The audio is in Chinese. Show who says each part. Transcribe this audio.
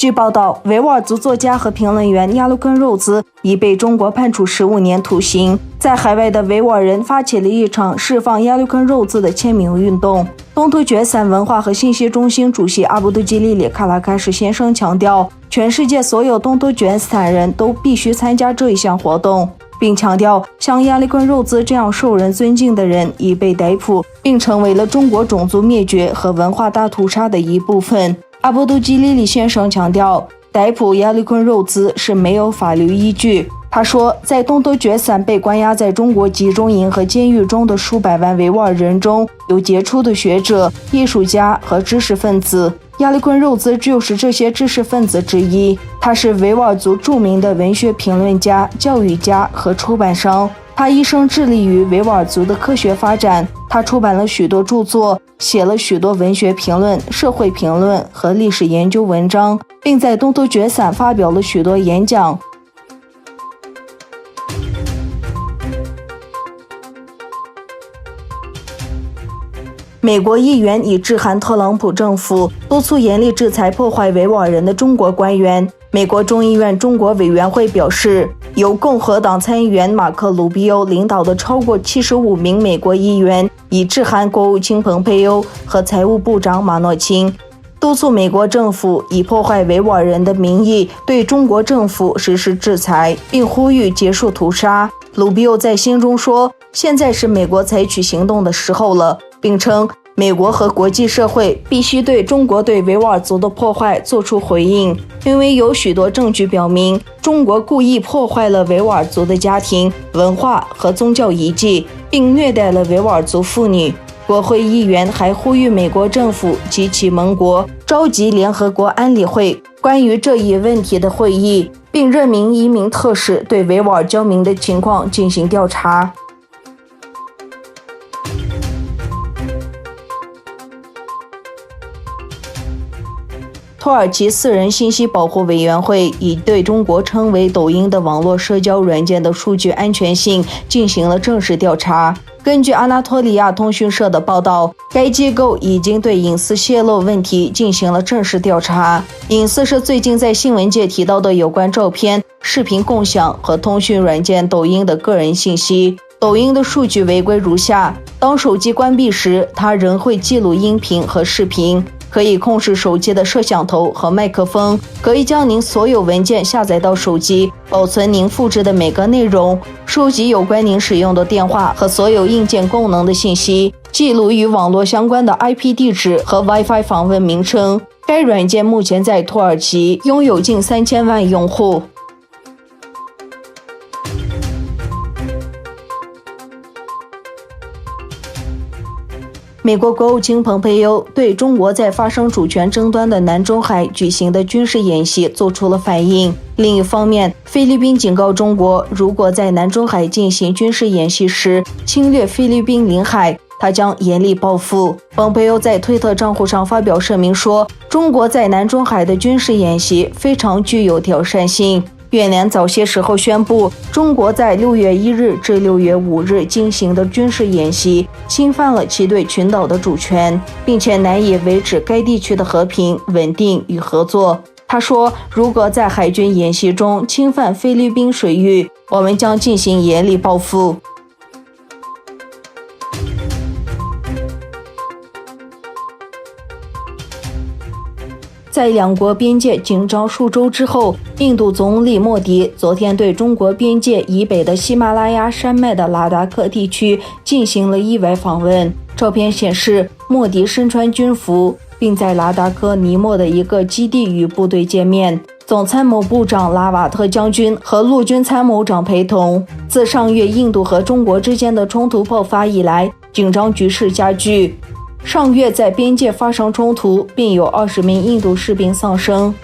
Speaker 1: 据报道，维吾尔族作家和评论员亚鲁根肉孜已被中国判处15年徒刑。在海外的维吾尔人发起了一场释放亚鲁根肉孜的签名运动。东突厥散文化和信息中心主席阿卜杜基利里·卡拉开什先生强调，全世界所有东突厥散人都必须参加这一项活动，并强调像亚鲁根肉孜这样受人尊敬的人已被逮捕，并成为了中国种族灭绝和文化大屠杀的一部分。阿卜杜基利里先生强调，逮捕亚鲁根肉孜是没有法律依据。他说，在东突厥散被关押在中国集中营和监狱中的数百万维吾尔人中，有杰出的学者、艺术家和知识分子。亚鲁根肉孜就是这些知识分子之一。他是维吾尔族著名的文学评论家、教育家和出版商。他一生致力于维吾尔族的科学发展。他出版了许多著作，写了许多文学评论、社会评论和历史研究文章，并在东突厥散发表了许多演讲。美国议员已致函特朗普政府，督促严厉制裁破坏维吾尔人的中国官员。美国众议院中国委员会表示，由共和党参议员马克·鲁比欧领导的超过75名美国议员已致函国务卿蓬佩欧和财务部长马诺钦，督促美国政府以破坏维吾尔人的名义对中国政府实施制裁，并呼吁结束屠杀。鲁比欧在信中说，现在是美国采取行动的时候了，并称美国和国际社会必须对中国对维吾尔族的破坏做出回应，因为有许多证据表明中国故意破坏了维吾尔族的家庭、文化和宗教遗迹，并虐待了维吾尔族妇女。国会议员还呼吁美国政府及其盟国召集联合国安理会关于这一问题的会议，并任命一名特使对维吾尔侨民的情况进行调查。土耳其私人信息保护委员会已对中国称为抖音的网络社交软件的数据安全性进行了正式调查。根据阿纳托利亚通讯社的报道，该机构已经对隐私泄露问题进行了正式调查。隐私是最近在新闻界提到的有关照片、视频共享和通讯软件抖音的个人信息。抖音的数据违规如下：当手机关闭时，它仍会记录音频和视频，可以控制手机的摄像头和麦克风，可以将您所有文件下载到手机，保存您复制的每个内容，收集有关您使用的电话和所有硬件功能的信息，记录与网络相关的 IP 地址和 Wi-Fi 访问名称。该软件目前在土耳其拥有近3000万用户。美国国务卿蓬佩欧对中国在发生主权争端的南中海举行的军事演习做出了反应。另一方面，菲律宾警告中国，如果在南中海进行军事演习时侵略菲律宾领海，他将严厉报复。蓬佩欧在推特账户上发表声明说，中国在南中海的军事演习非常具有挑战性。越南早些时候宣布，中国在6月1日至6月5日进行的军事演习侵犯了其对群岛的主权，并且难以维持该地区的和平、稳定与合作。他说，如果在海军演习中侵犯菲律宾水域，我们将进行严厉报复。在两国边界紧张数周之后，印度总理莫迪昨天对中国边界以北的喜马拉雅山脉的拉达克地区进行了意外访问。照片显示，莫迪身穿军服，并在拉达克尼莫的一个基地与部队见面。总参谋部长拉瓦特将军和陆军参谋长陪同。自上月印度和中国之间的冲突爆发以来，紧张局势加剧。上月在边界发生冲突，并有20名印度士兵丧生。